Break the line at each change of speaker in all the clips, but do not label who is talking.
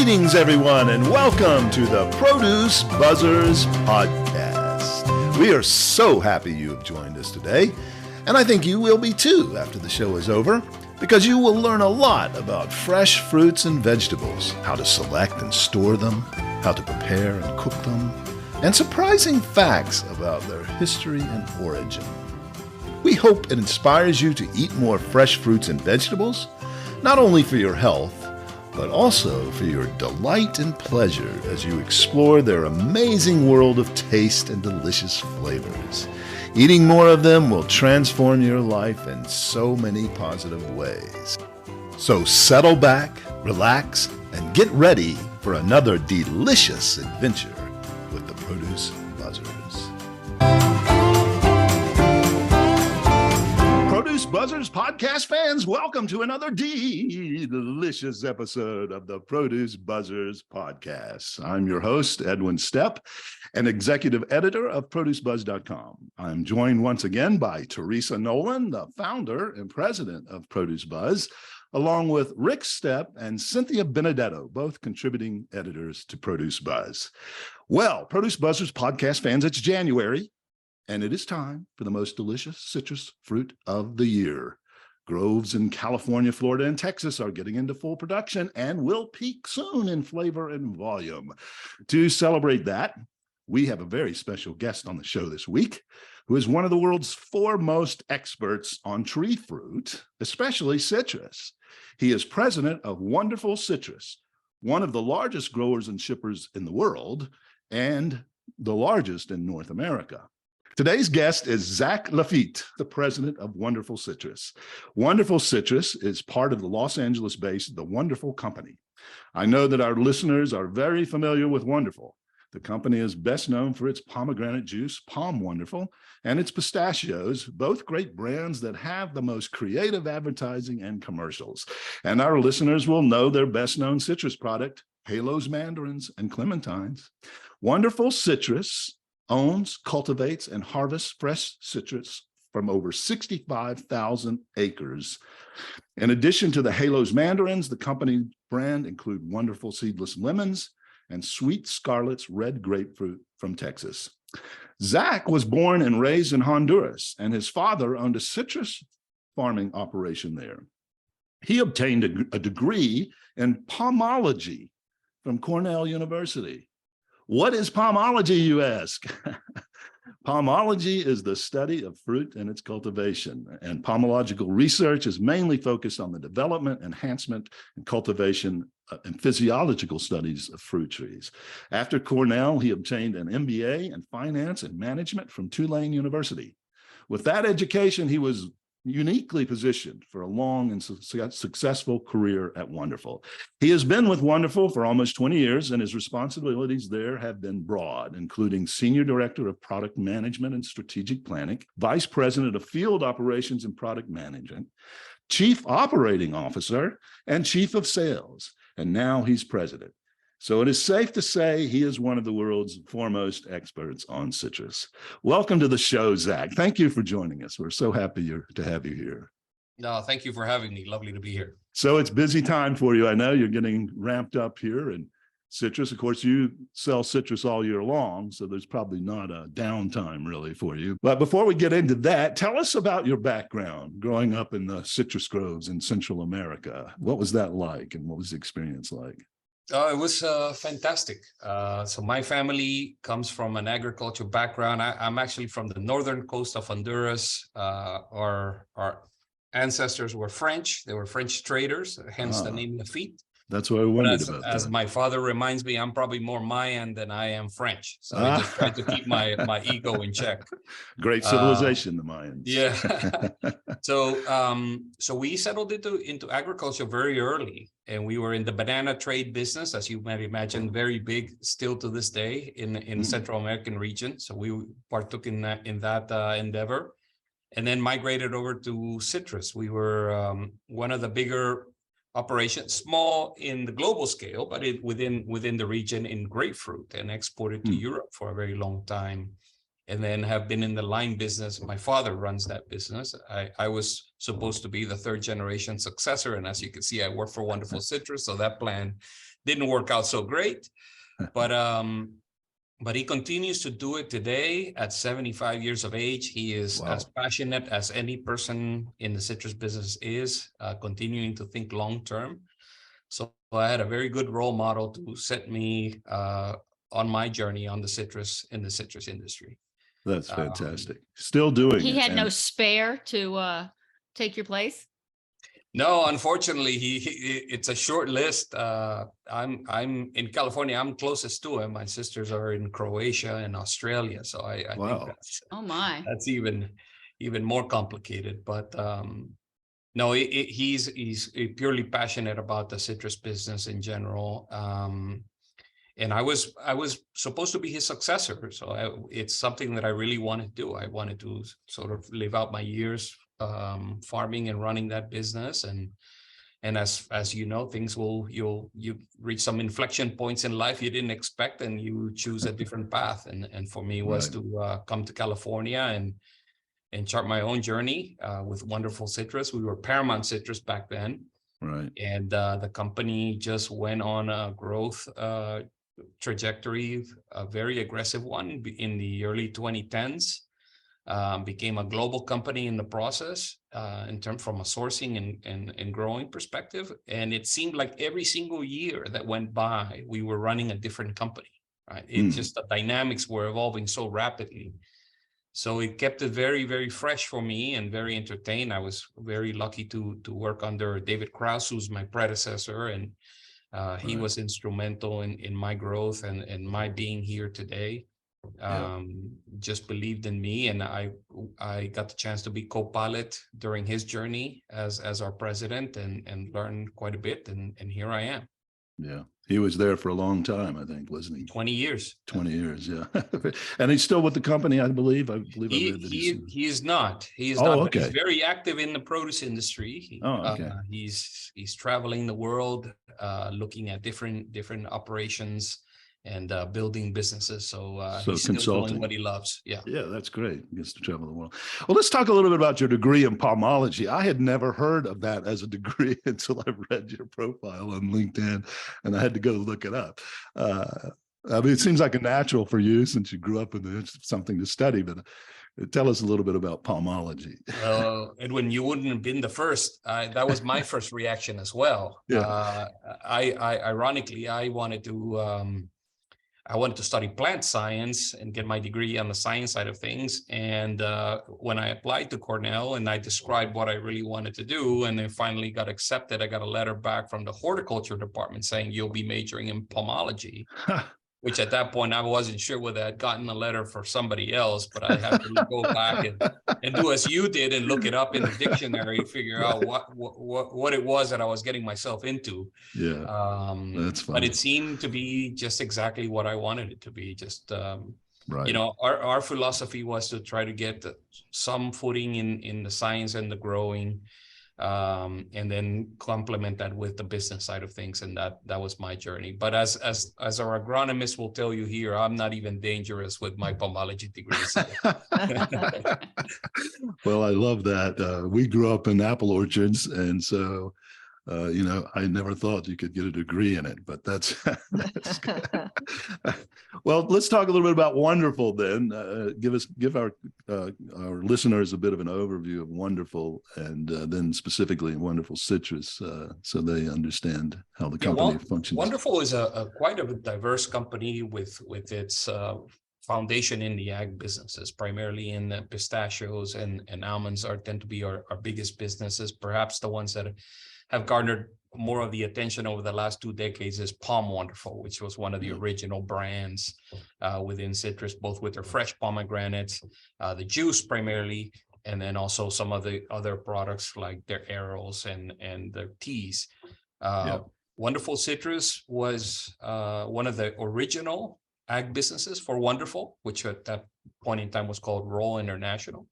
Greetings, everyone, and welcome to the Produce Buzzers podcast. We are so happy you have joined us today, and I think you will be too after the show is over, because you will learn a lot about fresh fruits and vegetables, how to select and store them, how to prepare and cook them, and surprising facts about their history and origin. We hope it inspires you to eat more fresh fruits and vegetables, not only for your health, but also for your delight and pleasure as you explore their amazing world of taste and delicious flavors. Eating more of them will transform your life in so many positive ways. So settle back, relax, and get ready for another delicious adventure with the Produce Buzzers. Produce Buzzers podcast fans, welcome to another delicious episode of the Produce Buzzers podcast. I'm your host, Edwin Stepp, an executive editor of ProduceBuzz.com. I'm joined once again by Teresa Nolan, the founder and president of Produce Buzz, along with Rick Stepp and Cynthia Benedetto, both contributing editors to Produce Buzz. Well, Produce Buzzers podcast fans, it's January, and it is time for the most delicious citrus fruit of the year. Groves in California, Florida, and Texas are getting into full production and will peak soon in flavor and volume. To celebrate that, we have a very special guest on the show this week, who is one of the world's foremost experts on tree fruit, especially citrus. He is president of Wonderful Citrus, one of the largest growers and shippers in the world, and the largest in North America. Today's guest is Zak Laffite, the president of Wonderful Citrus. Wonderful Citrus is part of the Los Angeles-based The Wonderful Company. I know that our listeners are very familiar with Wonderful. The company is best known for its pomegranate juice, Palm Wonderful, and its pistachios, both great brands that have the most creative advertising and commercials. And our listeners will know their best-known citrus product, Halo's Mandarins and Clementines. Wonderful Citrus owns, cultivates, and harvests fresh citrus from over 65,000 acres. In addition to the Halo's Mandarins, the company brand include Wonderful Seedless Lemons and Sweet Scarlet's red grapefruit from Texas. Zak was born and raised in Honduras, and his father owned a citrus farming operation there. He obtained a degree in pomology from Cornell University. What is pomology, you ask? Pomology is the study of fruit and its cultivation, and pomological research is mainly focused on the development, enhancement, and cultivation and physiological studies of fruit trees. After Cornell, he obtained an MBA in finance and management from Tulane University. With that education, he was uniquely positioned for a long and successful career at Wonderful. He has been with Wonderful for almost 20 years, and his responsibilities there have been broad, including Senior Director of Product Management and Strategic Planning, Vice President of Field Operations and Product Management, Chief Operating Officer, and Chief of Sales. And now he's president. So it is safe to say he is one of the world's foremost experts on citrus. Welcome to the show, Zak. Thank you for joining us. We're so happy to have you here.
No, thank you for having me. Lovely to be here.
So it's busy time for you. I know you're getting ramped up here and citrus. Of course, you sell citrus all year long, so there's probably not a downtime really for you. But before we get into that, tell us about your background growing up in the citrus groves in Central America. What was that like, and what was the experience like?
It was fantastic. So my family comes from an agriculture background. I'm actually from the northern coast of Honduras. Our ancestors were French. They were French traders, hence the name Lafitte.
That's what I wondered about.
As my father reminds me, I'm probably more Mayan than I am French. So I just tried to keep my ego in check.
Great civilization, the Mayans.
Yeah. So we settled into agriculture very early, and we were in the banana trade business, as you might imagine, very big still to this day in Central American region. So we partook in that endeavor, and then migrated over to citrus. We were one of the bigger operations, small in the global scale, but within the region in grapefruit, and exported to Europe for a very long time. and then have been in the lime business. My father runs that business. I was supposed to be the third generation successor. And as you can see, I work for Wonderful Citrus. So that plan didn't work out so great. But he continues to do it today at 75 years of age. He is as passionate as any person in the citrus business is, continuing to think long term. So I had a very good role model to set me on my journey on the citrus industry.
That's fantastic. Still doing
he
it.
had no spare to take your place?
No, unfortunately, it's a short list. I'm in California. I'm closest to him. My sisters are in Croatia and Australia, so I think that's even more complicated. But no, he's purely passionate about the citrus business in general. And I was supposed to be his successor, so it's something that I really wanted to do. I wanted to sort of live out my years farming and running that business, and as you know, things you reach some inflection points in life you didn't expect, and you choose a different path. And for me was to come to California and chart my own journey with Wonderful Citrus. We were Paramount Citrus back then,
right?
And the company just went on a growth trajectory, a very aggressive one in the early 2010s. Became a global company in the process, in terms from a sourcing and growing perspective. And it seemed like every single year that went by, we were running a different company, right? It just, the dynamics were evolving so rapidly. So it kept it very, very fresh for me and very entertained. I was very lucky to work under David Krause, who's my predecessor. And he was instrumental in my growth and my being here today. Just believed in me, and I got the chance to be co-pilot during his journey as our president, and learned quite a bit, and here I am.
Yeah, he was there for a long time, I think, wasn't he?
20 years.
20 years, yeah. And he's still with the company, I believe.
He is not. He is not. But he's very active in the produce industry. He's traveling the world, looking at different operations and building businesses. So he's still doing what he loves. Yeah,
that's great. He gets to travel the world. Well, let's talk a little bit about your degree in pomology. I had never heard of that as a degree until I read your profile on LinkedIn, and I had to go look it up. I mean, it seems like a natural for you since you grew up with something to study, but tell us a little bit about pomology.
Edwin, you wouldn't have been the first. That was my first reaction as well. Ironically, I wanted to study plant science and get my degree on the science side of things. And when I applied to Cornell and I described what I really wanted to do, and then finally got accepted, I got a letter back from the horticulture department saying, you'll be majoring in pomology. Which at that point, I wasn't sure whether I'd gotten a letter for somebody else, but I had to go back and do as you did and look it up in the dictionary, figure out what it was that I was getting myself into.
Yeah, that's funny.
But it seemed to be just exactly what I wanted it to be. Just, you know, our philosophy was to try to get some footing in the science and the growing, and then complement that with the business side of things, and that was my journey. But as our agronomist will tell you here, I'm not even dangerous with my pomology degree. So.
Well, I love that. We grew up in apple orchards, and so you know, I never thought you could get a degree in it, but that's good. Well, let's talk a little bit about Wonderful then. Give our listeners a bit of an overview of Wonderful, and then specifically Wonderful Citrus, so they understand how the company functions.
Wonderful is quite a diverse company with its foundation in the ag businesses, primarily in the pistachios and almonds tend to be our biggest businesses. Perhaps the ones that have garnered more of the attention over the last 2 decades is Pom Wonderful, which was one of the original brands within citrus, both with their fresh pomegranates, the juice primarily, and then also some of the other products like their arrows and their teas. Wonderful Citrus was one of the original ag businesses for Wonderful, which at that point in time was called Roll International.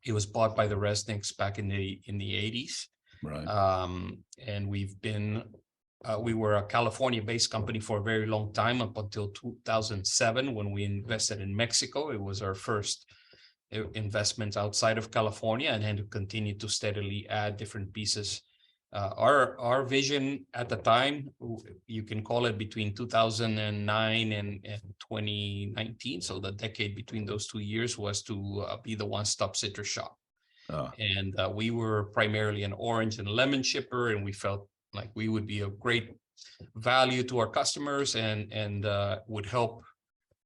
It was bought by the Resnicks back in the 80s.
Right.
And we've been we were a California-based company for a very long time, up until 2007, when we invested in Mexico. It was our first investments outside of California, and then to continue to steadily add different pieces. Our vision at the time, you can call it between 2009 and 2019, so the decade between those 2 years, was to be the one-stop citrus shop. And we were primarily an orange and lemon shipper, and we felt like we would be a great value to our customers, and would help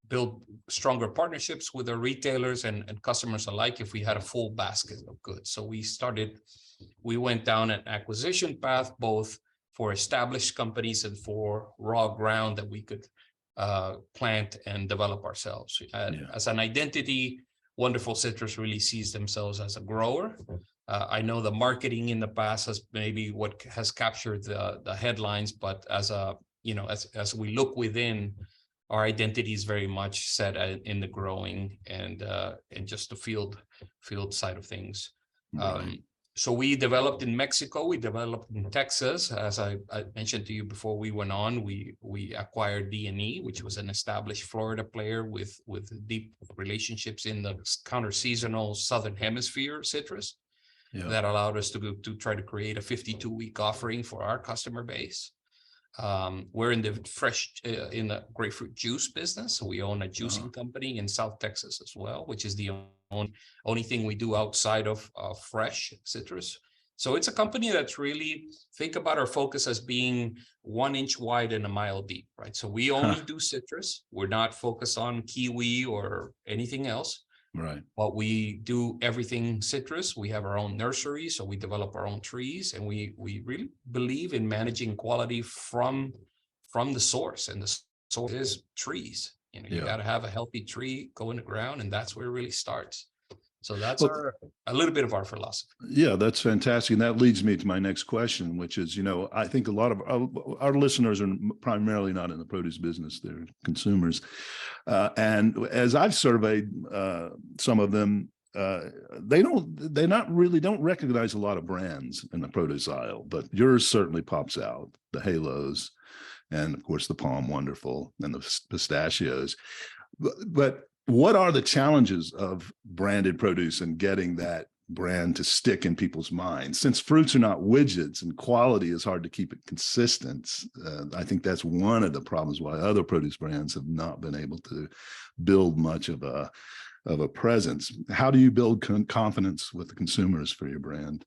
build stronger partnerships with our retailers and customers alike if we had a full basket of goods. So we went down an acquisition path, both for established companies and for raw ground that we could plant and develop ourselves. As an identity, Wonderful Citrus really sees themselves as a grower. I know the marketing in the past has maybe what has captured the headlines, but as we look within, our identity is very much set in the growing and just the field side of things.
Right.
So we developed in Mexico, we developed in Texas. As I mentioned to you before we went on, we acquired D&E, which was an established Florida player with deep relationships in the counter-seasonal Southern Hemisphere citrus. That allowed us to try to create a 52-week offering for our customer base. We're in the grapefruit juice business. So we own a juicing company in South Texas as well, which is the only thing we do outside of fresh citrus. So it's a company that's really, think about our focus as being 1 inch wide and a mile deep, right? So we only do citrus. We're not focused on kiwi or anything else.
Right.
But we do everything citrus. We have our own nursery, so we develop our own trees, and we really believe in managing quality from the source, and the source is trees. You got to have a healthy tree go in the ground, and that's where it really starts. So that's a little bit of our philosophy. Yeah,
that's fantastic. And that leads me to my next question, which is, I think a lot of our listeners are primarily not in the produce business, they're consumers. And as I've surveyed some of them, they don't recognize a lot of brands in the produce aisle, but yours certainly pops out, the halos, and of course the Palm Wonderful and the pistachios. But what are the challenges of branded produce and getting that brand to stick in people's minds? Since fruits are not widgets and quality is hard to keep it consistent, I think that's one of the problems why other produce brands have not been able to build much of a presence. How do you build confidence with the consumers for your brand?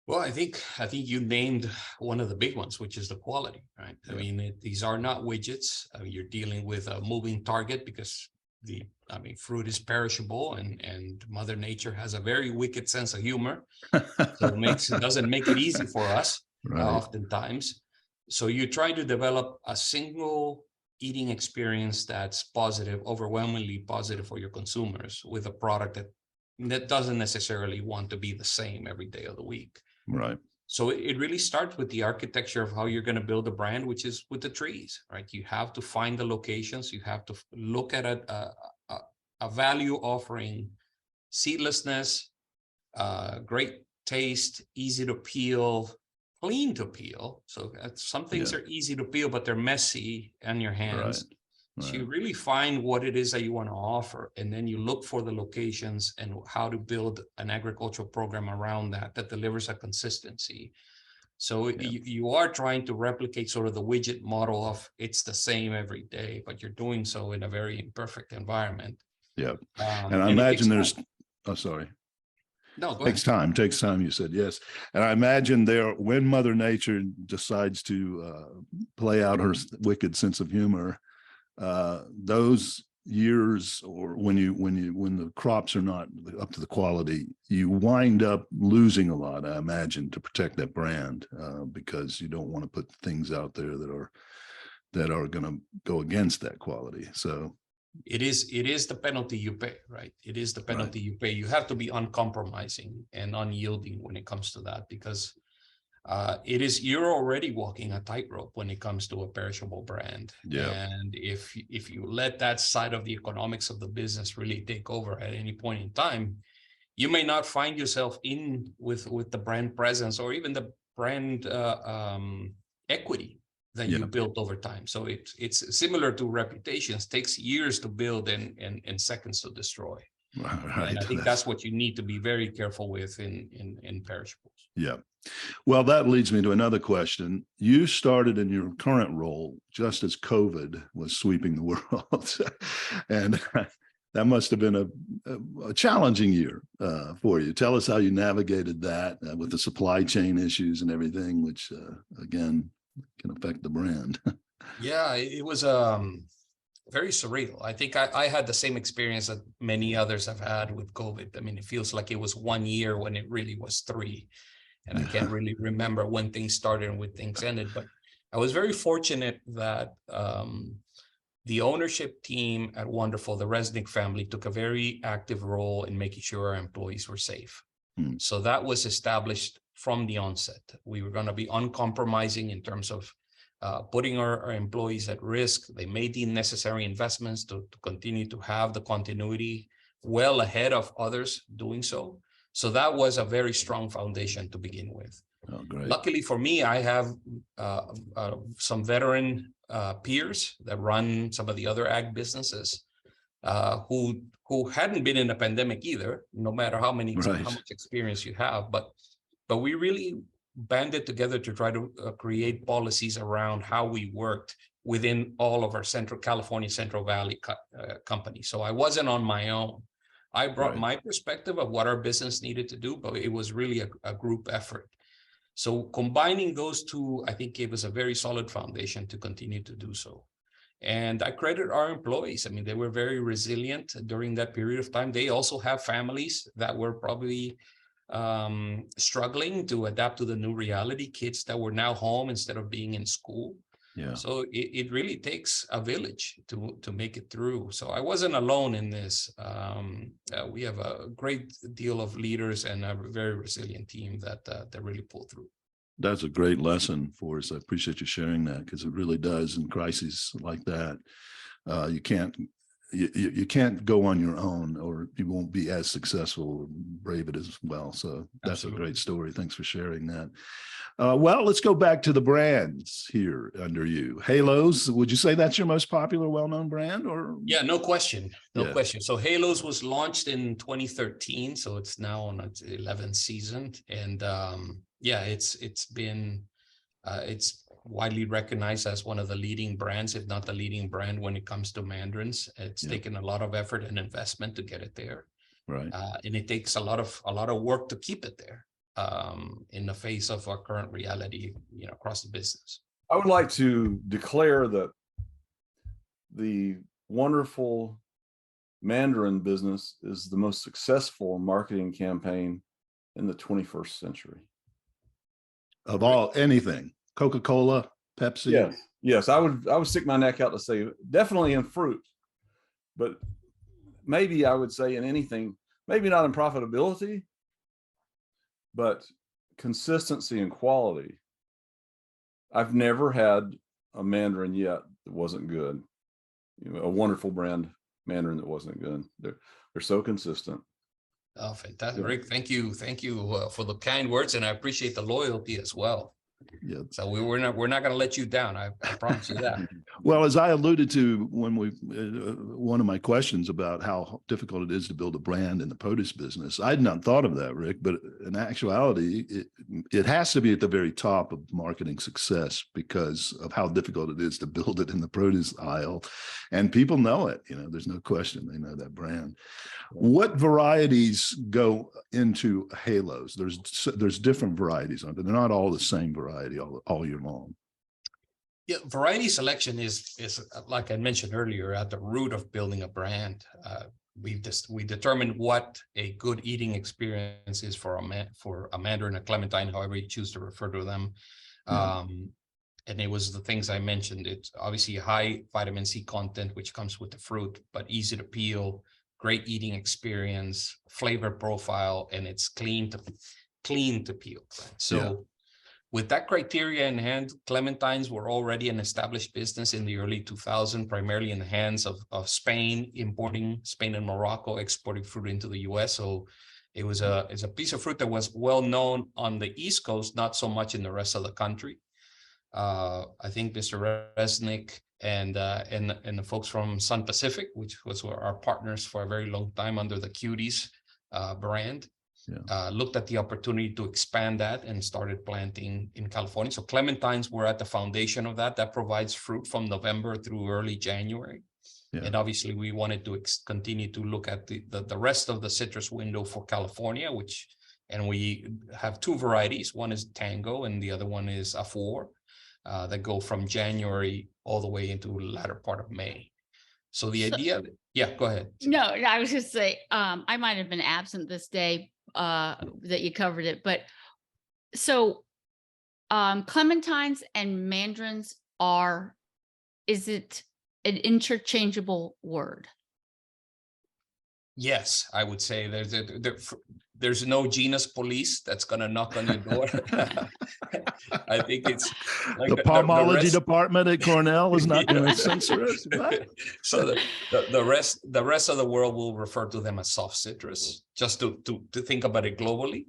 Well, I think you named one of the big ones, which is the quality, right? I mean, these are not widgets. You're dealing with a moving target because fruit is perishable, and Mother Nature has a very wicked sense of humor. So it doesn't make it easy for us, oftentimes. So you try to develop a single eating experience that's positive, overwhelmingly positive for your consumers, with a product that doesn't necessarily want to be the same every day of the week.
Right.
So it really starts with the architecture of how you're going to build a brand, which is with the trees, right? You have to find the locations. You have to look at a value offering, seedlessness, great taste, easy to peel, clean to peel. So some things are easy to peel, but they're messy on your hands. Right. So you really find what it is that you want to offer, and then you look for the locations and how to build an agricultural program around that delivers a consistency. So you are trying to replicate sort of the widget model of it's the same every day, but you're doing so in a very imperfect environment.
Yeah. And I imagine there's, sorry.
No, go ahead.
Takes time, you said, yes. And I imagine when Mother Nature decides to play out her wicked sense of humor, those years, or when the crops are not up to the quality, you wind up losing a lot, I imagine, to protect that brand, because you don't want to put things out there that are going to go against that quality. So it is the penalty you pay, right? It is the penalty you pay. You have to be uncompromising and unyielding when it comes to that, because you're already walking a tightrope when it comes to a perishable brand. Yeah. And if you let that side of the economics of the business really take over at any point in time, you may not find yourself with the brand presence or even the brand equity
that you build over time. So it's similar to reputations, takes years to build and seconds to destroy.
Right.
And I think that's what you need to be very careful with in perishables.
Yeah. Well, that leads me to another question. You started in your current role just as COVID was sweeping the world. And that must have been a challenging year for you. Tell us how you navigated that with the supply chain issues and everything, which, again, can affect the brand.
Yeah, it was very surreal. I think I had the same experience that many others have had with COVID. I mean, it feels like it was 1 year when it really was 3. And I can't really remember when things started and when things ended. But I was very fortunate that the ownership team at Wonderful, the Resnick family, took a very active role in making sure our employees were safe. So that was established from the onset. We were going to be uncompromising in terms of putting our employees at risk. They made the necessary investments to continue to have the continuity well ahead of others doing so. So that was a very strong foundation to begin with.
Oh, great.
Luckily for me, I have some veteran peers that run some of the other ag businesses who hadn't been in a pandemic either, no matter how much experience you have. But we really banded together to try to create policies around how we worked within all of our California Central Valley companies. So I wasn't on my own. I brought my perspective of what our business needed to do, but it was really a group effort. So combining those two, I think, gave us a very solid foundation to continue to do so. And I credit our employees. I mean, they were very resilient during that period of time. They also have families that were probably struggling to adapt to the new reality, kids that were now home instead of being in school. Yeah. So it really takes a village to make it through. So I wasn't alone in this. We have a great deal of leaders and a very resilient team that really pulled through.
That's a great lesson for us. I appreciate you sharing that, because it really does in crises like that. You can't go on your own, or you won't be as successful or brave it as well. So that's Absolutely. A great story. Thanks for sharing that. Well, let's go back to the brands here under you. Halos, would you say that's your most popular, well-known brand? Or
yeah, no question. No question. So Halos was launched in 2013. So it's now on its 11th season. And it's been it's widely recognized as one of the leading brands, if not the leading brand, when it comes to mandarins. It's taken a lot of effort and investment to get it there, right? And it takes a lot of work to keep it there in the face of our current reality, across the business.
I would like to declare that the Wonderful Mandarin business is the most successful marketing campaign in the 21st century.
Of all anything. Coca-Cola, Pepsi.
Yes. I would stick my neck out to say definitely in fruit, but maybe I would say in anything, maybe not in profitability, but consistency and quality. I've never had a mandarin yet that wasn't good. A Wonderful brand mandarin that wasn't good. They're so consistent.
Oh, fantastic, Rick! Thank you for the kind words, and I appreciate the loyalty as well. Yeah. So we're not going to let you down. I promise you that.
Well, as I alluded to when one of my questions about how difficult it is to build a brand in the produce business, I had not thought of that, Rick, but in actuality, it has to be at the very top of marketing success because of how difficult it is to build it in the produce aisle. And people know it, there's no question. They know that brand. What varieties go into Halos? There's different varieties on it. They're not all the same variety all year long.
Yeah, variety selection is like I mentioned earlier, at the root of building a brand. We determined what a good eating experience is for a mandarin, a clementine, however you choose to refer to them. And it was the things I mentioned. It's obviously high vitamin C content, which comes with the fruit, but easy to peel, great eating experience, flavor profile, and it's clean to peel. Right? So with that criteria in hand, clementines were already an established business in the early 2000s, primarily in the hands of Spain, Spain and Morocco exporting fruit into the US. So it was a piece of fruit that was well known on the East Coast, not so much in the rest of the country. I think Mr. Resnick and the folks from Sun Pacific, which was our partners for a very long time under the Cuties brand, looked at the opportunity to expand that and started planting in California. So clementines were at the foundation of that. That provides fruit from November through early January. Yeah. And obviously we wanted to continue to look at the rest of the citrus window for California, and we have two varieties. One is Tango and the other one is Afour, that go from January all the way into the latter part of May. So the idea, yeah, go ahead.
No, I was just say, I might have been absent this day that you covered it, but so clementines and mandarins is it an interchangeable word?
Yes, I would say there's no genus police that's going to knock on your door. I think it's like
the pomology department at Cornell is not going to censor us.
So the rest of the world will refer to them as soft citrus, just to think about it globally.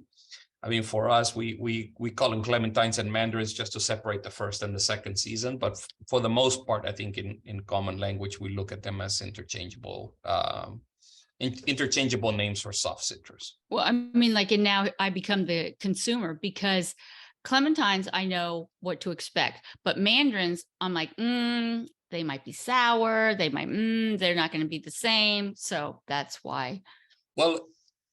I mean, for us, we call them clementines and mandarins just to separate the first and the second season. But for the most part, I think in common language, we look at them as interchangeable names for soft citrus.
Well, I mean, like, and now I become the consumer, because clementines, I know what to expect, but mandarins, I'm like, they might be sour. They might, they're not going to be the same. So that's why.
Well,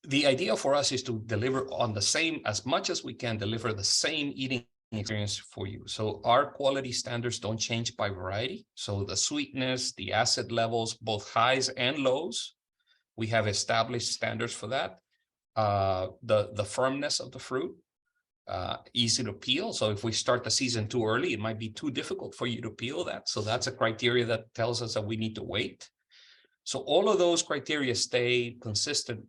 the idea for us is to deliver on the same, as much as we can, deliver the same eating experience for you. So our quality standards don't change by variety. So the sweetness, the acid levels, both highs and lows, we have established standards for that. The firmness of the fruit, easy to peel. So if we start the season too early, it might be too difficult for you to peel that. So that's a criteria that tells us that we need to wait. So all of those criteria stay consistent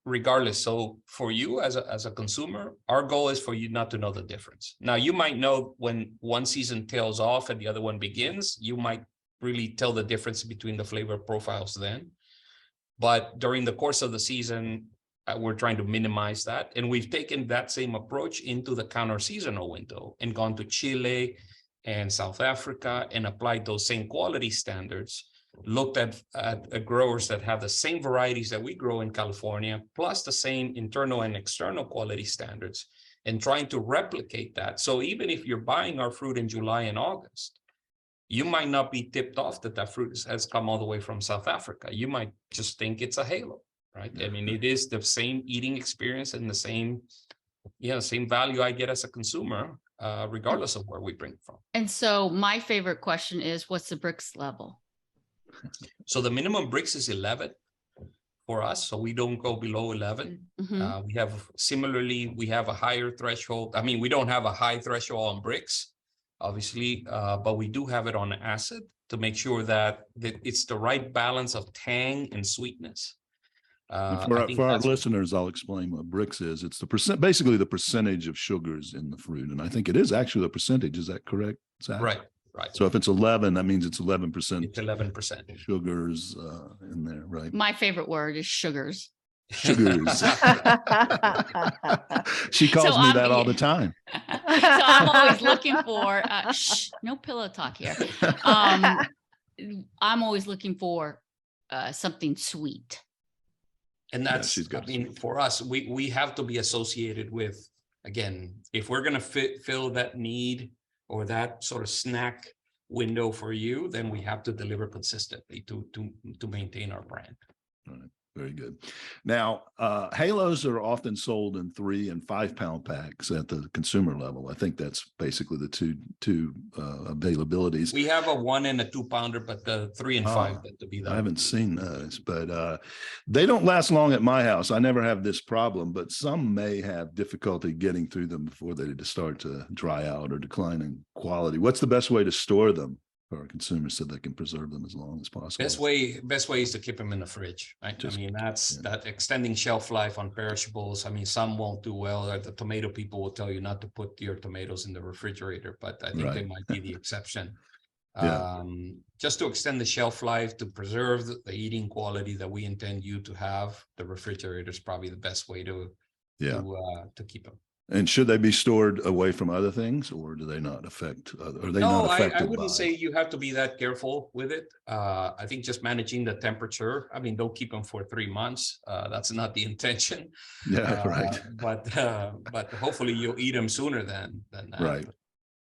regardless. So for you as a consumer, our goal is for you not to know the difference. Now, you might know when one season tails off and the other one begins. You might really tell the difference between the flavor profiles then. But during the course of the season, we're trying to minimize that. And we've taken that same approach into the counter-seasonal window and gone to Chile and South Africa and applied those same quality standards, looked at growers that have the same varieties that we grow in California, plus the same internal and external quality standards, and trying to replicate that. So even if you're buying our fruit in July and August, you might not be tipped off that fruit has come all the way from South Africa. You might just think it's a halo, right? I mean, it is the same eating experience and the same value I get as a consumer, regardless of where we bring it from.
And so my favorite question is, what's the Brix level?
So the minimum Brix is 11 for us. So we don't go below 11. Mm-hmm. We have a higher threshold. I mean, we don't have a high threshold on Brix, obviously, but we do have it on acid to make sure that it's the right balance of tang and sweetness.
For our listeners, I'll explain what Brix is. It's basically the percentage of sugars in the fruit. And I think it is actually a percentage. Is that correct, Zach?
Right.
So if it's 11, that means it's 11%.
It's 11%
sugars in there, right?
My favorite word is sugars.
Sugars. She calls me that all the time.
So I'm always looking for no pillow talk here. I'm always looking for something sweet.
And that's, for us, we have to be associated with, again, if we're going to fill that need or that sort of snack window for you, then we have to deliver consistently to maintain our brand.
All right. Very good. Now, halos are often sold in 3 and 5 pound packs at the consumer level. I think that's basically the two availabilities.
We have a 1 and a 2 pounder, but the 3 and 5 to be that.
I haven't seen those, but they don't last long at my house. I never have this problem, but some may have difficulty getting through them before they start to dry out or decline in quality. What's the best way to store them for our consumers so they can preserve them as long as possible?
Best way is to keep them in the fridge, right? That extending shelf life on perishables. I mean, some won't do well. The tomato people will tell you not to put your tomatoes in the refrigerator, but I think they might be the exception. Just to extend the shelf life, to preserve the eating quality that we intend you to have, the refrigerator is probably the best way to keep them.
And should they be stored away from other things, or do they not affect? Are they
No,
not affected
I wouldn't
by?
say you have to be that careful with it. I think just managing the temperature. I mean, don't keep them for 3 months. That's not the intention.
Yeah, right.
But hopefully you'll eat them sooner than that.
Right.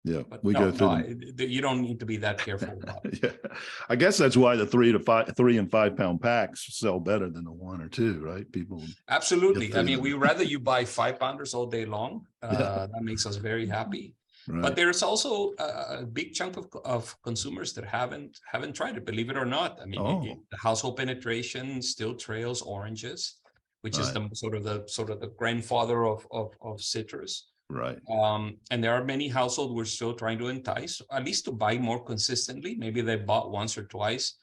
Yeah,
But
we go through them.
you don't need to be that careful about it.
Yeah, I guess that's why the 3 and 5 pound packs sell better than the 1 or 2, right? People.
Absolutely. I mean, we rather you buy 5-pounders all day long.
Yeah.
That makes us very happy.
Right.
But there's also a big chunk of consumers that haven't tried it, believe it or not. I mean, the household penetration still trails oranges, which is the sort of the grandfather of citrus.
Right.
And there are many households we're still trying to entice, at least to buy more consistently. Maybe they bought once or twice.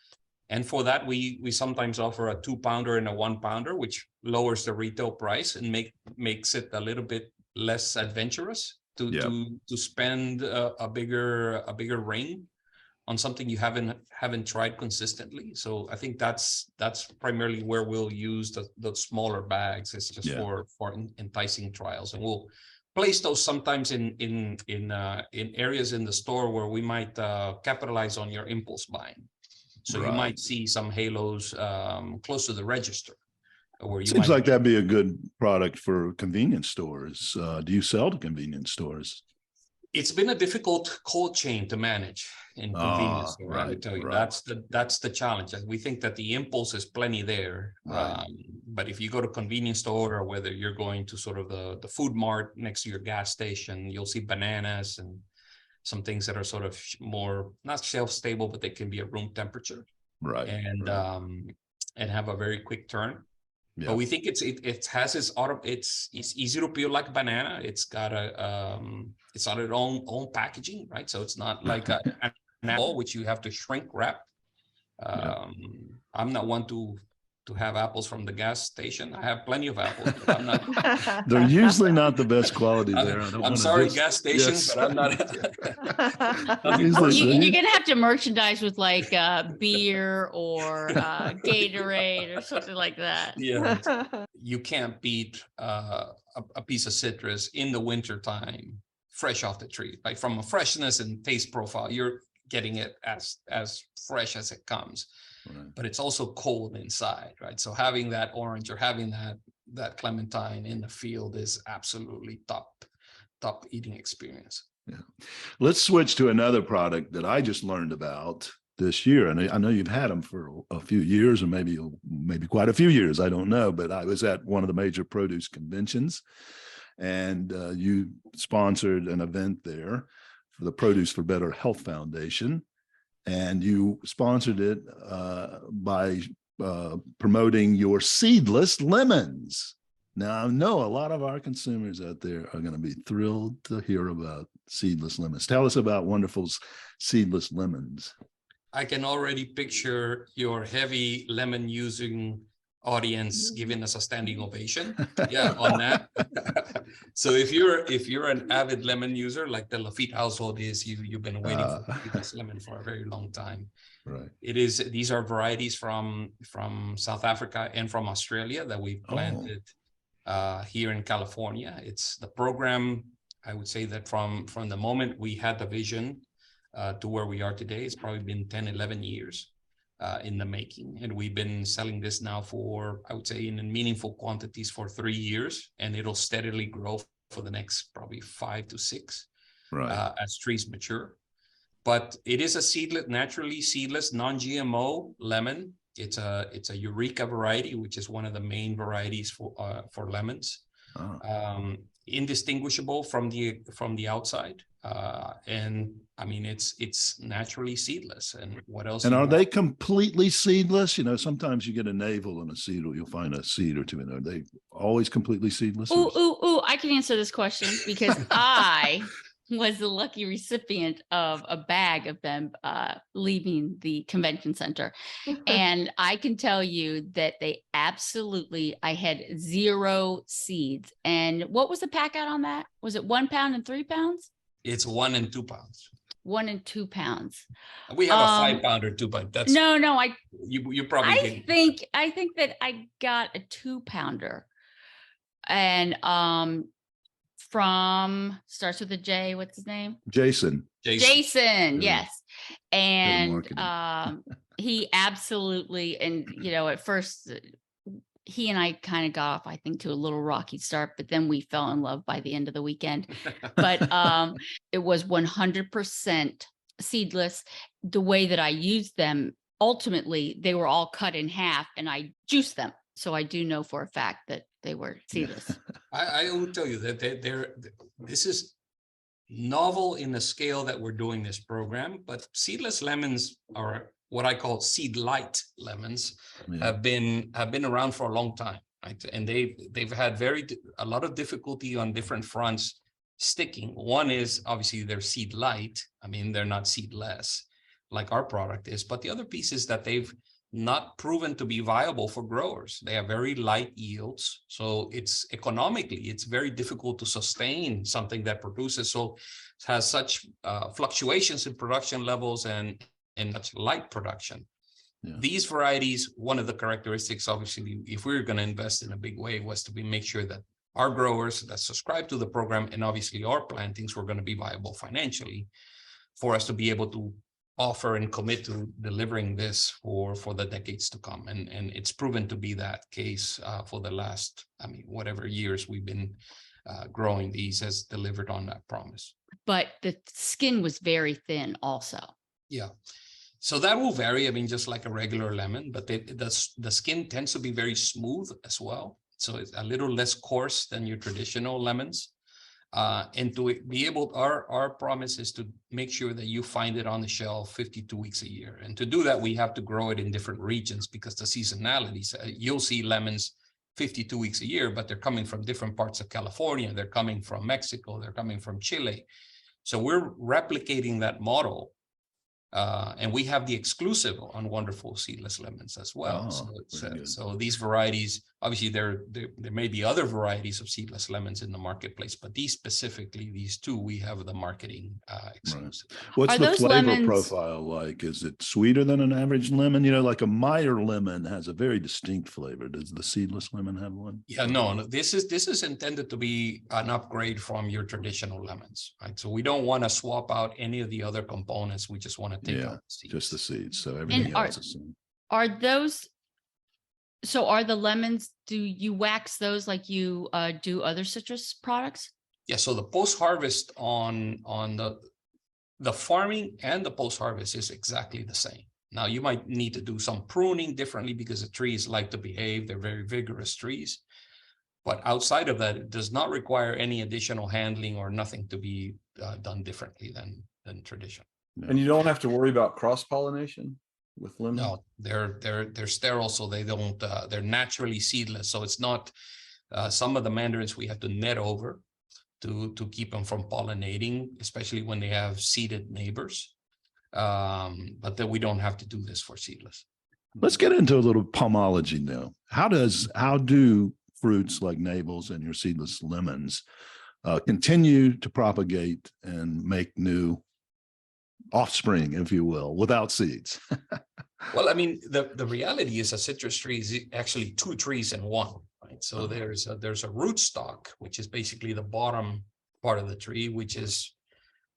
And for that, we sometimes offer a 2-pounder and a 1-pounder, which lowers the retail price and makes it a little bit less adventurous to spend a bigger ring on something you haven't tried consistently. So I think that's primarily where we'll use the smaller bags. It's just for enticing trials, and we'll place those sometimes in areas in the store where we might capitalize on your impulse buying. So you might see some halos close to the register. Where you
Seems like that'd be a good product for convenience stores. Do you sell to convenience stores?
It's been a difficult cold chain to manage in convenience store.
Right,
I would tell you
right.
that's the challenge. And we think that the impulse is plenty there, but if you go to convenience store, or whether you're going to sort of the food mart next to your gas station, you'll see bananas and some things that are sort of more not shelf stable, but they can be at room temperature,
right?
And have a very quick turn.
Yeah.
But we think it has it's easy to peel like a banana. It's got it's on its own packaging, right? So it's not like an apple which you have to shrink wrap. I'm not one to have apples from the gas station. I have pleny of apples, but I'm not.
They're usually not the best quality there.
I'm sorry, gas stations, but I'm not.
You're gonna have to merchandise with like beer or Gatorade or something like that.
Yeah, you can't beat a piece of citrus in the winter time, fresh off the tree. Like from a freshness and taste profile, you're getting it as fresh as it comes. Right. But it's also cold inside, right? So having that orange or having that clementine in the field is absolutely top eating experience.
Yeah. Let's switch to another product that I just learned about this year. And I know you've had them for a few years, or maybe quite a few years. I don't know, but I was at one of the major produce conventions, and you sponsored an event there for the Produce for Better Health Foundation. And you sponsored it by promoting your Seedless Lemons. Now, I know a lot of our consumers out there are going to be thrilled to hear about Seedless Lemons. Tell us about Wonderful's Seedless Lemons.
I can already picture your heavy lemon using audience giving us a standing ovation. Yeah, on that. So if you're an avid lemon user like the Laffite household is, you've been waiting for this lemon for a very long time.
Right.
These are varieties from South Africa and from Australia that we planted here in California. It's the program, I would say that from the moment we had the vision to where we are today, it's probably been 10, 11 years. In the making, and we've been selling this now for, I would say, in meaningful quantities for 3 years, and it'll steadily grow for the next probably 5 to 6 as trees mature. But it is a naturally seedless, non-GMO lemon. It's a Eureka variety, which is one of the main varieties for lemons. Indistinguishable from the outside, and I mean it's naturally seedless. And what else?
And are they completely seedless? You know, sometimes you get a navel and a seed, or you'll find a seed or two in there. Are they always completely seedless?
Ooh! I can answer this question because I was the lucky recipient of a bag of them leaving the convention center. And I can tell you that I had 0 seeds. And what was the pack out on that? Was it 1 pound and 3 pounds?
It's 1 and 2 pounds.
1 and 2 pounds.
We have a 5-pounder too, but that's
no.
You probably
I think that I got a 2-pounder, and from starts with a J. What's his name?
Jason.
Jason, yes. And
marketing.
he absolutely, and at first he and I kind of got off, I think, to a little rocky start, but then we fell in love by the end of the weekend. But it was 100% seedless. The way that I used them, ultimately, they were all cut in half and I juiced them. So I do know for a fact that they were seedless.
I will tell you that this is novel in the scale that we're doing this program, but seedless lemons are what I call seed light lemons, have been around for a long time, right? And they've had a lot of difficulty on different fronts sticking. One is obviously they're seed light. I mean, they're not seedless like our product is, but the other piece is that they've not proven to be viable for growers. They have very light yields. So it's very difficult to sustain something that produces, so it has such fluctuations in production levels and such light production. Yeah. These varieties, one of the characteristics, obviously, if we were going to invest in a big way, was to make sure that our growers that subscribe to the program and obviously our plantings were going to be viable financially for us to be able to offer and commit to delivering this for the decades to come. And it's proven to be that case for the last, whatever years we've been growing these, has delivered on that promise.
But the skin was very thin also.
Yeah. So that will vary, just like a regular lemon, but the skin tends to be very smooth as well. So it's a little less coarse than your traditional lemons. And to be able, our promise is to make sure that you find it on the shelf 52 weeks a year. And to do that, we have to grow it in different regions because the seasonalities, you'll see lemons 52 weeks a year, but they're coming from different parts of California. They're coming from Mexico. They're coming from Chile. So we're replicating that model. And we have the exclusive on wonderful seedless lemons as well. So these varieties, obviously there may be other varieties of seedless lemons in the marketplace, but these two, we have the marketing exclusive.
Right. What's the flavor profile like? Is it sweeter than an average lemon? Like a Meyer lemon has a very distinct flavor. Does the seedless lemon have one?
Yeah, no, this is intended to be an upgrade from your traditional lemons, right? So we don't want to swap out any of the other components. We just want to take out the seeds.
Just the seeds. So everything else is the same.
Are the lemons, do you wax those like you do other citrus products?
Yeah, so the post-harvest on the farming and the post-harvest is exactly the same. Now, you might need to do some pruning differently because the trees like to behave. They're very vigorous trees. But outside of that, it does not require any additional handling or nothing to be done differently than traditional.
And you don't have to worry about cross-pollination with lemons?
No, they're sterile, so they don't, they're naturally seedless. So it's not, some of the mandarins we have to net over to keep them from pollinating, especially when they have seeded neighbors. But then we don't have to do this for seedless.
Let's get into a little pomology now. How do fruits like navels and your seedless lemons continue to propagate and make new offspring, if you will, without seeds?
Well, the reality is a citrus tree is actually two trees in one, right? So there's a rootstock, which is basically the bottom part of the tree, which is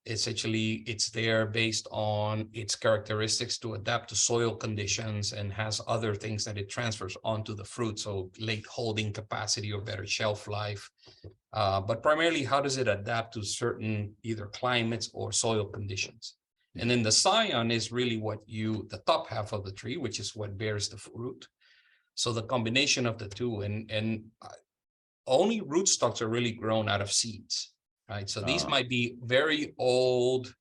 essentially, it's there based on its characteristics to adapt to soil conditions and has other things that it transfers onto the fruit. So late holding capacity or better shelf life. But primarily, how does it adapt to certain either climates or soil conditions? And then the scion is really the top half of the tree, which is what bears the fruit. So the combination of the two, and only rootstocks are really grown out of seeds, right? So these might be very old,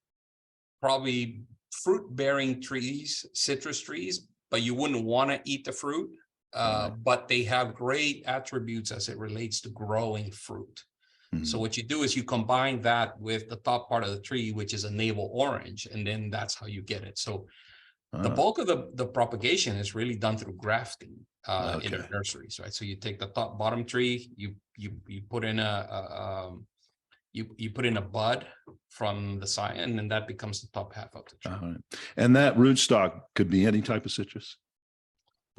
probably fruit-bearing trees, citrus trees, but you wouldn't want to eat the fruit. But they have great attributes as it relates to growing fruit. Mm-hmm. So what you do is you combine that with the top part of the tree, which is a navel orange, and then that's how you get it. So the bulk of the propagation is really done through grafting in the nurseries, right? So you take the bottom tree, you put in you put in a bud from the scion, and that becomes the top half of the tree.
And that rootstock could be any type of citrus.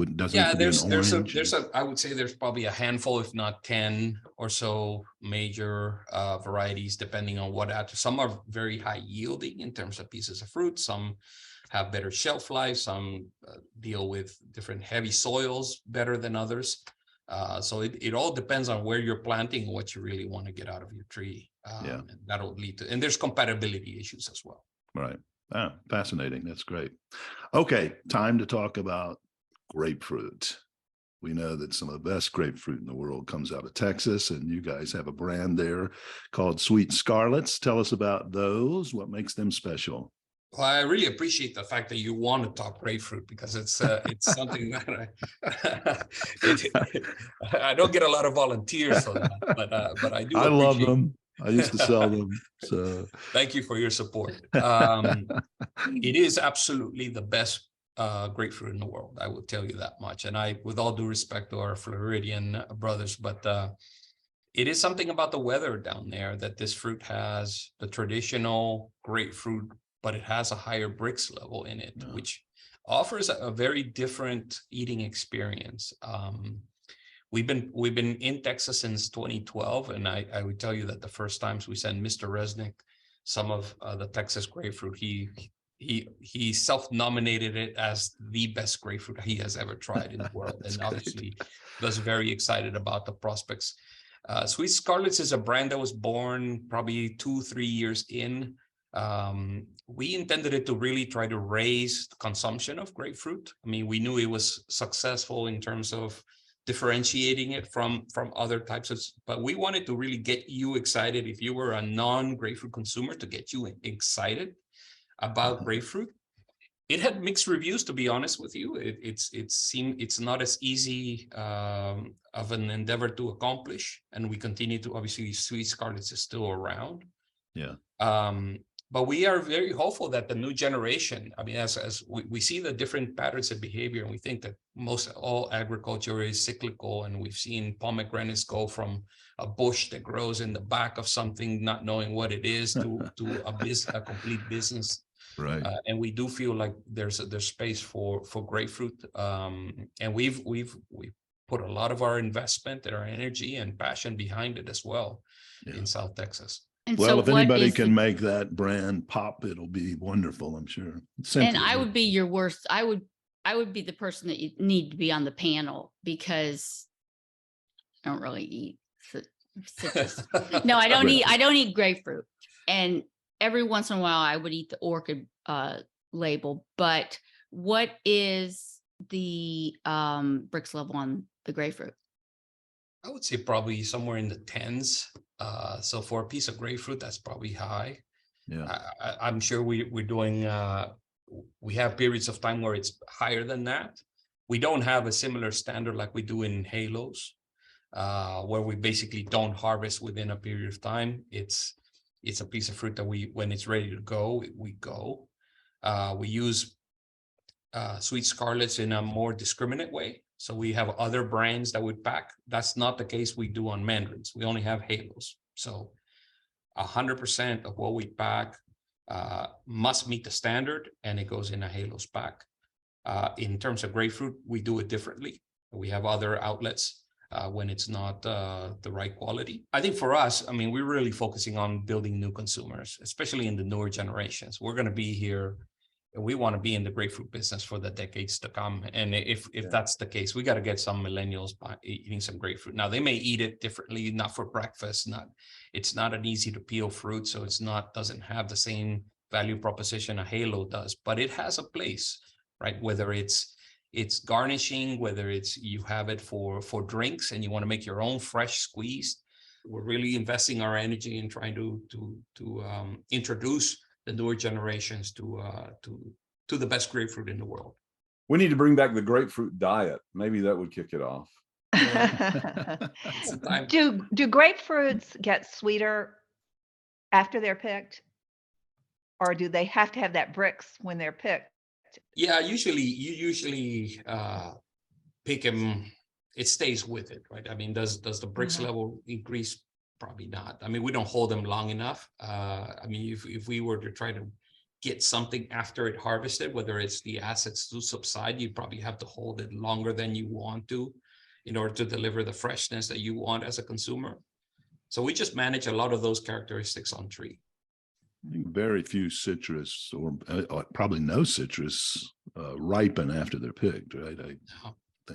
Doesn't
Yeah,
have to be an
there's
orange?
I would say there's probably a handful, if not 10 or so major varieties, depending on what some are very high yielding in terms of pieces of fruit. Some have better shelf life. Some deal with different heavy soils better than others. So it all depends on where you're planting and what you really want to get out of your tree.
Yeah.
And that'll lead to, and there's compatibility issues as well.
Right. Ah, fascinating. That's great. Okay, time to talk about grapefruit. We know that some of the best grapefruit in the world comes out of Texas, and you guys have a brand there called Sweet Scarlets. Tell us about those. What makes them special?
Well, I really appreciate the fact that you want to talk grapefruit, because it's something that I don't get a lot of volunteers for that, but I do.
I love them. I used to sell them. So
thank you for your support. It is absolutely the best grapefruit in the world. I will tell you that much. And I, with all due respect to our Floridian brothers, but it is something about the weather down there that this fruit has the traditional grapefruit, but it has a higher Brix level in it, which offers a very different eating experience. We've been in Texas since 2012, and I would tell you that the first times we sent Mr. Resnick some of the Texas grapefruit, he self-nominated it as the best grapefruit he has ever tried in the world, and obviously was very excited about the prospects. Sweet Scarlets is a brand that was born probably 2-3 years in. We intended it to really try to raise the consumption of grapefruit. I mean, we knew it was successful in terms of differentiating it from other types of, but we wanted to really get you excited. If you were a non-grapefruit consumer, to get you excited about grapefruit. It had mixed reviews, to be honest with you. It's not as easy of an endeavor to accomplish, and we continue to, obviously Sweet Scarlets is still around.
Yeah.
But we are very hopeful that the new generation, I mean, as we see the different patterns of behavior, and we think that most all agriculture is cyclical, and we've seen pomegranates go from a bush that grows in the back of something, not knowing what it is, to a complete business.
Right.
And we do feel like there's space for grapefruit, and we've put a lot of our investment and our energy and passion behind it as well in South Texas.
And
well,
so
if anybody can make that brand pop, it'll be wonderful, I'm sure.
And I would be your worst. I would be the person that you need to be on the panel, because I don't really eat citrus. No, I don't eat grapefruit. And every once in a while I would eat the orchid label. But what is the Brix level on the grapefruit?
I would say probably somewhere in the 10s. So for a piece of grapefruit, that's probably high.
Yeah,
I'm sure we're doing. We have periods of time where it's higher than that. We don't have a similar standard like we do in halos, where we basically don't harvest within a period of time. It's a piece of fruit that when it's ready to go, we go. We use Sweet Scarlets in a more discriminate way. So we have other brands that would pack. That's not the case we do on Mandarins. We only have halos. So 100% of what we pack must meet the standard, and it goes in a halos pack. In terms of grapefruit, we do it differently. We have other outlets when it's not the right quality. I think for us, I mean, we're really focusing on building new consumers, especially in the newer generations. We're going to be here. We want to be in the grapefruit business for the decades to come. And if that's the case, we got to get some millennials eating some grapefruit. Now, they may eat it differently, not for breakfast. It's not an easy to peel fruit, so doesn't have the same value proposition a halo does, but it has a place, right? Whether it's garnishing, whether it's you have it for drinks and you want to make your own fresh squeezed. We're really investing our energy in trying to introduce the newer generations to the best grapefruit in the world.
We need to bring back the grapefruit diet. Maybe that would kick it off.
Do grapefruits get sweeter after they're picked, or do they have to have that Brix when they're picked?
Yeah, you usually pick them. It stays with it, right? I mean, does the Brix level increase? Probably not. I mean, we don't hold them long enough. I mean, if we were to try to get something after it harvested, whether it's the assets to subside, you probably have to hold it longer than you want to in order to deliver the freshness that you want as a consumer. So we just manage a lot of those characteristics on tree.
I think very few citrus, or probably no citrus, ripen after they're picked, right? I think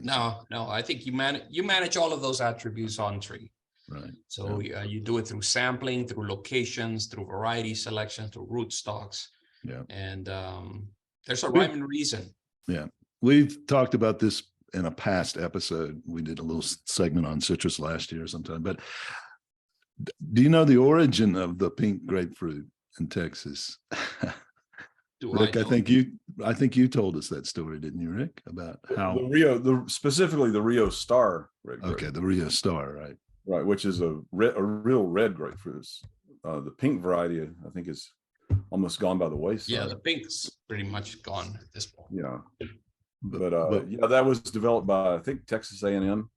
so.
No, I think you manage all of those attributes on tree.
Right.
So you do it through sampling, through locations, through variety selection, through rootstocks.
Yeah.
And there's a rhyme and reason.
Yeah. We've talked about this in a past episode. We did a little segment on citrus last year sometime, but do you know the origin of the pink grapefruit in Texas? Rick, I think you told us that story, didn't you, Rick? About how
specifically the Rio Star red grapefruit.
Okay, the Rio Star, right?
Right, which is a real red grapefruit. The pink variety, I think, is almost gone by the wayside.
Yeah, the pink's pretty much gone at this point.
Yeah, but yeah, that was developed by, I think, Texas A&M.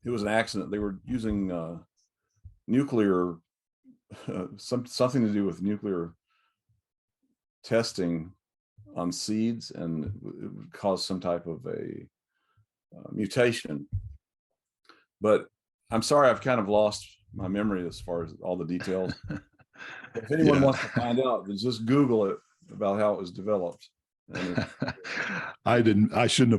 It was an accident. They were using nuclear, something to do with nuclear testing on seeds, and it would cause some type of a mutation. But I'm sorry, I've kind of lost my memory as far as all the details. If anyone wants to find out, then just Google it about how it was developed.
I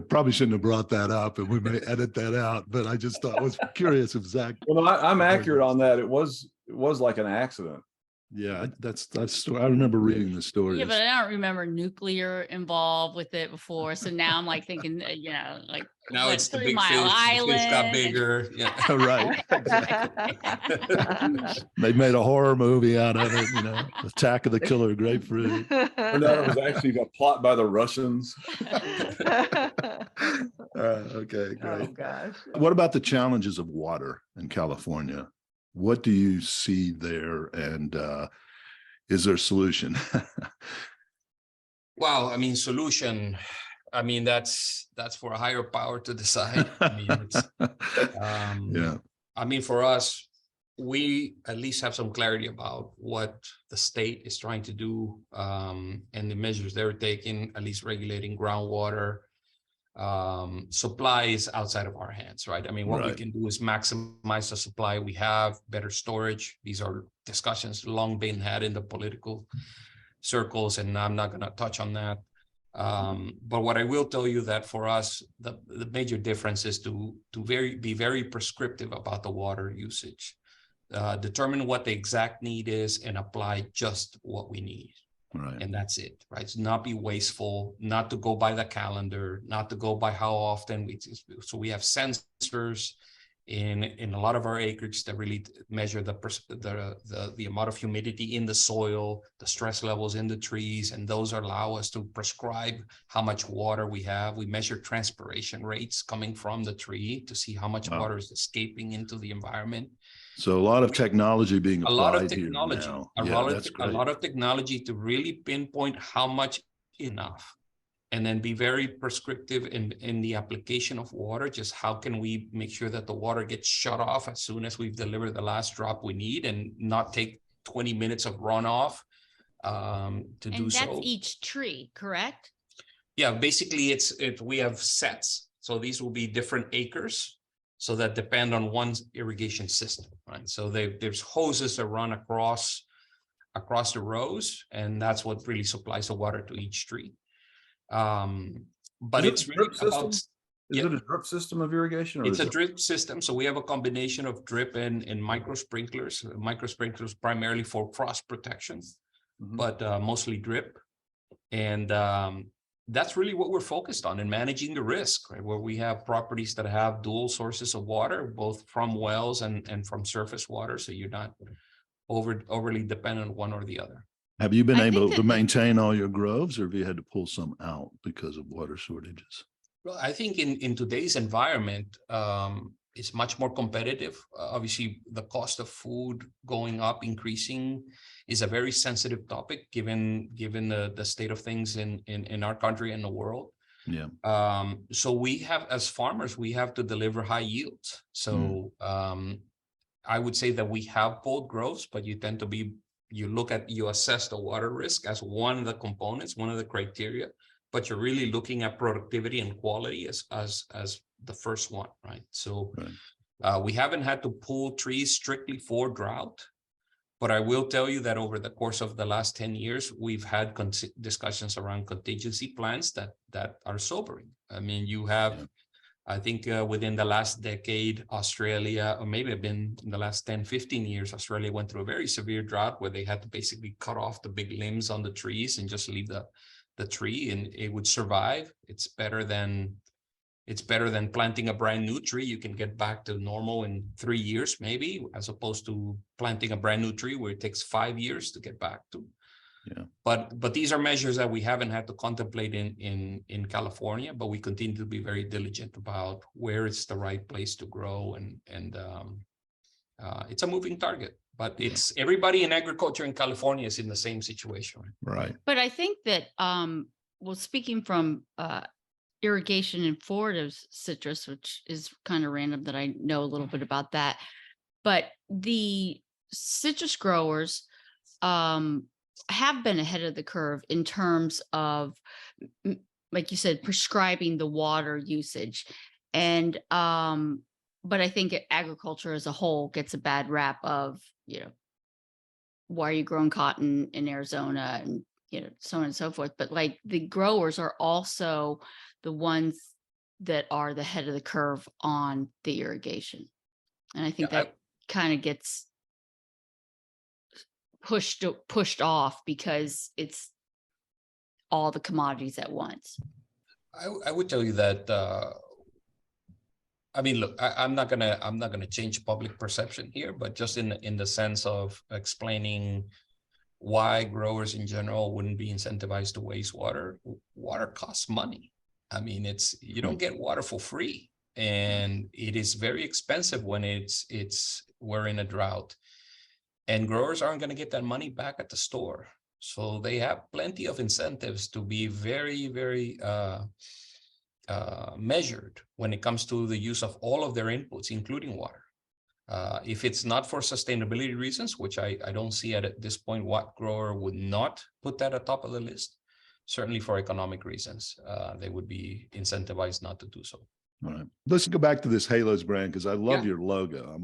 probably shouldn't have brought that up, and we may edit that out, but I just thought, I was curious if Zach.
Well, I'm accurate on that. It was like an accident.
Yeah, that's I remember reading the story.
Yeah, but I don't remember nuclear involved with it before. So now I'm like thinking, like
now it's the
3
big
Mile
fish.
Island.
The fish got bigger. Yeah.
Right. Exactly. They made a horror movie out of it, Attack of the Killer Grapefruit.
Turned out it was actually a plot by the Russians.
Okay, great.
Oh gosh.
What about the challenges of water in California? What do you see there, and is there a solution?
Well, I mean, solution. I mean, that's for a higher power to decide. I mean,
yeah.
I mean, for us, we at least have some clarity about what the state is trying to do, and the measures they're taking, at least regulating groundwater. Supply is outside of our hands, right? I mean, what we can do is maximize the supply we have, better storage. These are discussions long been had in the political circles, and I'm not going to touch on that. But what I will tell you that for us, the major difference is to be very prescriptive about the water usage, determine what the exact need is, and apply just what we need.
Right.
And that's it, right? So not be wasteful, not to go by the calendar, not to go by how often so we have sensors in a lot of our acreage that really measure the amount of humidity in the soil, the stress levels in the trees, and those allow us to prescribe how much water we have. We measure transpiration rates coming from the tree to see how much water is escaping into the environment.
So a lot of technology being applied
a lot of technology,
here now.
A lot of technology to really pinpoint how much enough, and then be very prescriptive in the application of water. Just how can we make sure that the water gets shut off as soon as we've delivered the last drop we need, and not take 20 minutes of runoff to do so. And
that's each tree, correct?
Yeah, basically we have sets. So these will be different acres, so that depend on one irrigation system, right? So there's hoses that run across the rows, and that's what really supplies the water to each tree. But it's really about,
is it a drip system of irrigation? Or
it's a drip system. So we have a combination of drip and micro sprinklers. Micro sprinklers primarily for frost protection, but mostly drip. And that's really what we're focused on in managing the risk, right? Where we have properties that have dual sources of water, both from wells and from surface water. So you're not overly dependent on one or the other.
Have you been able to maintain all your groves, or have you had to pull some out because of water shortages?
Well, I think in today's environment, it's much more competitive. Obviously, the cost of food going up, increasing, is a very sensitive topic given the state of things in our country and the world.
Yeah.
So we have, as farmers, we have to deliver high yields. So I would say that we have pulled groves, but you tend to be you assess the water risk as one of the components, one of the criteria, but you're really looking at productivity and quality as the first one, right? So we haven't had to pull trees strictly for drought, but I will tell you that over the course of the last 10 years, we've had discussions around contingency plans that are sobering. I mean, you have, I think within the last decade, Australia, or maybe been in the last 10, 15 years, Australia went through a very severe drought where they had to basically cut off the big limbs on the trees and just leave the tree, and it would survive. It's better than planting a brand new tree. You can get back to normal in 3 years, maybe, as opposed to planting a brand new tree where it takes 5 years to get back to.
Yeah.
But these are measures that we haven't had to contemplate in California, but we continue to be very diligent about where it's the right place to grow, and it's a moving target. But it's everybody in agriculture in California is in the same situation.
Right.
But I think that, well, speaking from irrigation in Florida's citrus, which is kind of random that I know a little bit about that, but the citrus growers have been ahead of the curve in terms of, like you said, prescribing the water usage. And but I think agriculture as a whole gets a bad rap of, why are you growing cotton in Arizona, and so on and so forth. But like, the growers are also the ones that are the head of the curve on the irrigation. And I think that kind of gets pushed off because it's all the commodities at once.
I would tell you that I mean, look, I'm not gonna change public perception here, but just in the sense of explaining why growers in general wouldn't be incentivized to waste water. Water costs money. I mean, you don't get water for free, and it is very expensive when we're in a drought, and growers aren't going to get that money back at the store. So they have plenty of incentives to be very, very measured when it comes to the use of all of their inputs, including water. If it's not for sustainability reasons, which I don't see at this point, what grower would not put that at top of the list? Certainly for economic reasons, they would be incentivized not to do so.
All right. Let's go back to this Halos brand, because I love your logo.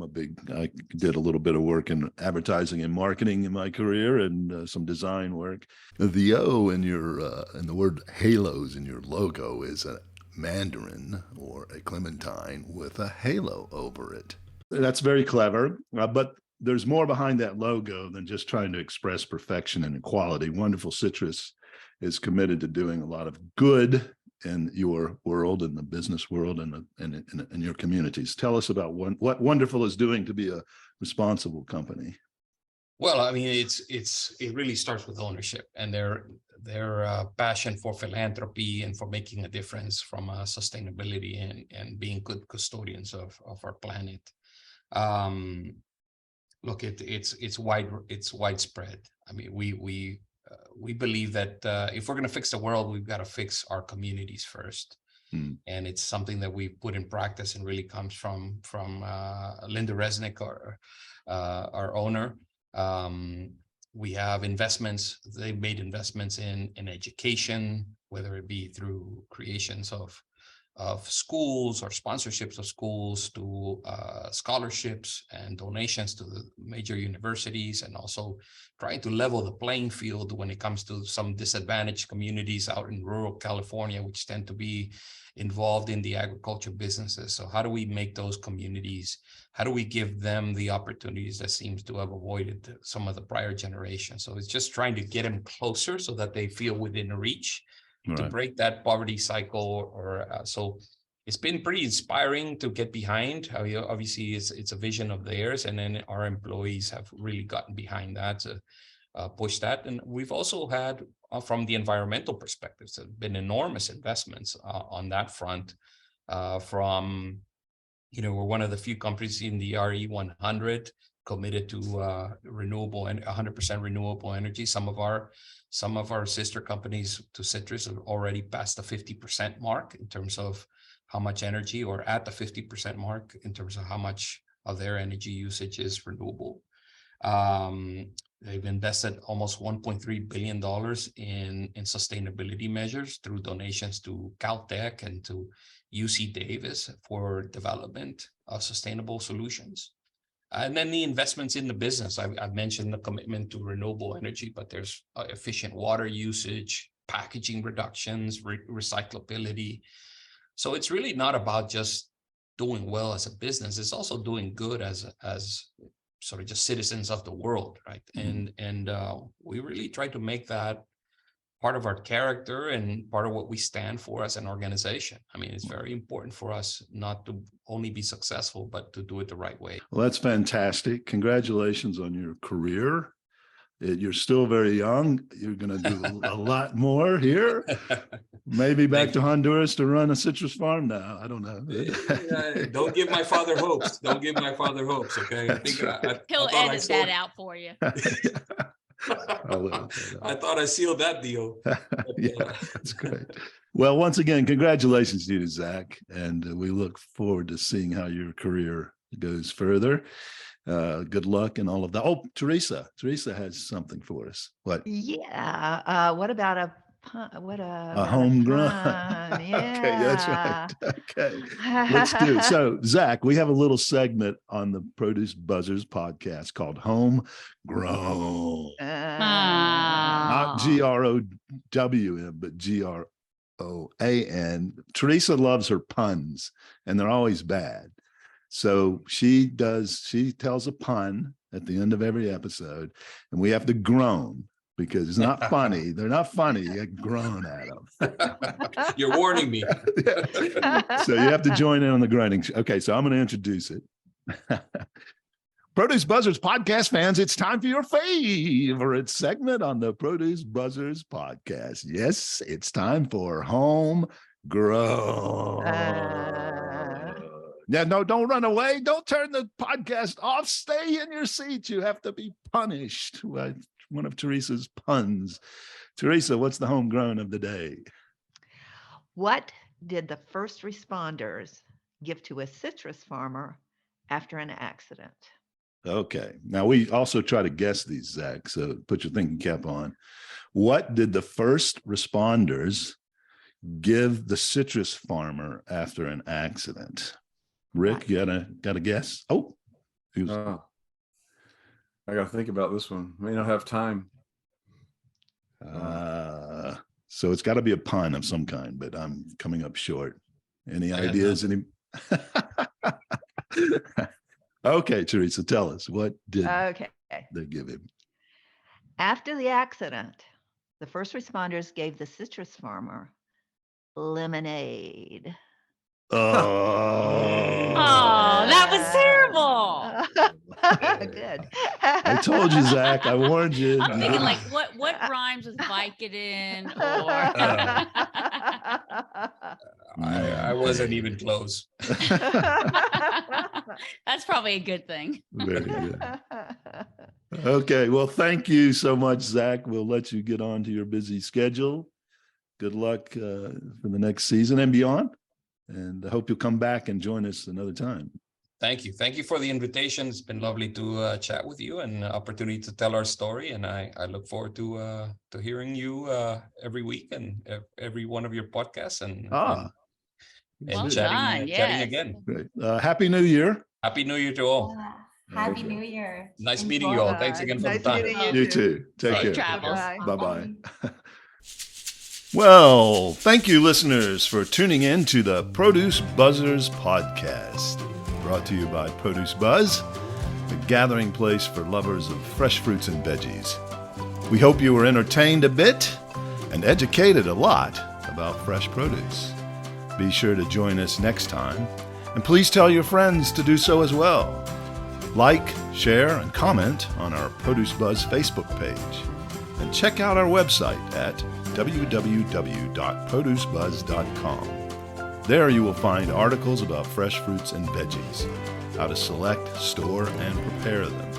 I did a little bit of work in advertising and marketing in my career, and some design work. The O in the word Halos in your logo is a mandarin or a clementine with a halo over it. That's very clever, but there's more behind that logo than just trying to express perfection and equality. Wonderful Citrus is committed to doing a lot of good in your world, in the business world, and in your communities. Tell us about what Wonderful is doing to be a responsible company.
Well, I mean, it really starts with ownership and their passion for philanthropy and for making a difference from sustainability and being good custodians of our planet. Look, it's widespread. I mean, we believe that if we're going to fix the world, we've got to fix our communities first. And it's something that we put in practice, and really comes from Linda Resnick, our owner. We have investments. They've made investments in education, whether it be through creations of schools or sponsorships of schools, to scholarships and donations to the major universities, and also trying to level the playing field when it comes to some disadvantaged communities out in rural California, which tend to be involved in the agriculture businesses. So how do we make those communities, how do we give them the opportunities that seems to have avoided some of the prior generations? So it's just trying to get them closer so that they feel within reach. Right. To break that poverty cycle, so it's been pretty inspiring to get behind. Obviously, it's a vision of theirs, and then our employees have really gotten behind that to push that. And we've also had, from the environmental perspectives, there have been enormous investments on that front. We're one of the few companies in the RE100 committed to renewable and 100% renewable energy. Some of our sister companies to Citrus have already passed the 50% mark in terms of how much energy, or at the 50% mark in terms of how much of their energy usage is renewable. They've invested almost $1.3 billion in sustainability measures through donations to Caltech and to UC Davis for development of sustainable solutions. And then the investments in the business. I've mentioned the commitment to renewable energy, but there's efficient water usage, packaging reductions, recyclability. So it's really not about just doing well as a business. It's also doing good as sort of just citizens of the world, right? And we really try to make that part of our character and part of what we stand for as an organization. I mean, it's very important for us not to only be successful, but to do it the right way.
Well, that's fantastic. Congratulations on your career. You're still very young. You're going to do a lot more here. Maybe back to Honduras to run a citrus farm now. I don't know.
Don't give my father hopes. Don't give my father hopes, okay?
He'll edit that out for you.
I thought I sealed that deal.
Yeah, that's great. Well, once again, congratulations to you, Zak. And we look forward to seeing how your career goes further. Good luck and all of that. Oh, Teresa has something for us. What?
Yeah. What about a
homegrown?
pun? Yeah.
Okay, that's right. Okay, let's do it. So, Zak, we have a little segment on the Produce Buzzers podcast called Homegrown. Not GROWN, but GROAN. Teresa loves her puns, and they're always bad. So she tells a pun at the end of every episode, and we have to groan because it's not funny. They're not funny. You groan at them.
You're warning me.
So you have to join in on the groaning. Okay, so I'm going to introduce it. Produce Buzzers podcast fans, it's time for your favorite segment on the Produce Buzzers podcast. Yes, it's time for Homegrown. Yeah, no, don't run away. Don't turn the podcast off. Stay in your seat. You have to be punished by one of Teresa's puns. Teresa, what's the homegrown of the day?
What did the first responders give to a citrus farmer after an accident?
Okay. Now, we also try to guess these, Zak, so put your thinking cap on. What did the first responders give the citrus farmer after an accident? Rick, you got a guess? Oh,
I got to think about this one. May not have time.
So it's got to be a pun of some kind, but I'm coming up short. Any ideas? Okay, Teresa, tell us, what did they give him?
After the accident, the first responders gave the citrus farmer lemonade.
Oh,
that was terrible.
Good.
I told you, Zak. I warned you.
I'm thinking like what rhymes with Vicodin or
I wasn't even close.
That's probably a good thing.
Very good. Okay. Well, thank you so much, Zak. We'll let you get on to your busy schedule. Good luck for the next season and beyond. And I hope you'll come back and join us another time.
Thank you. Thank you for the invitation. It's been lovely to chat with you and an opportunity to tell our story. And I look forward to hearing you every week and every one of your podcasts and chatting again.
Great. Happy New Year.
Happy New Year to all.
Happy New Year.
Nice meeting you all. Thanks again for the time.
You too. Take care.
Travels.
Bye-bye. Well, thank you, listeners, for tuning in to the Produce Buzzers podcast, brought to you by Produce Buzz, the gathering place for lovers of fresh fruits and veggies. We hope you were entertained a bit and educated a lot about fresh produce. Be sure to join us next time, and please tell your friends to do so as well. Like, share, and comment on our Produce Buzz Facebook page, and check out our website at www.producebuzz.com. There you will find articles about fresh fruits and veggies, how to select, store, and prepare them,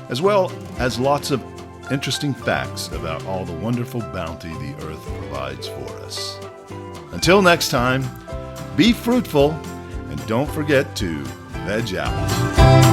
as well as lots of interesting facts about all the wonderful bounty the earth provides for us. Until next time, be fruitful and don't forget to veg out.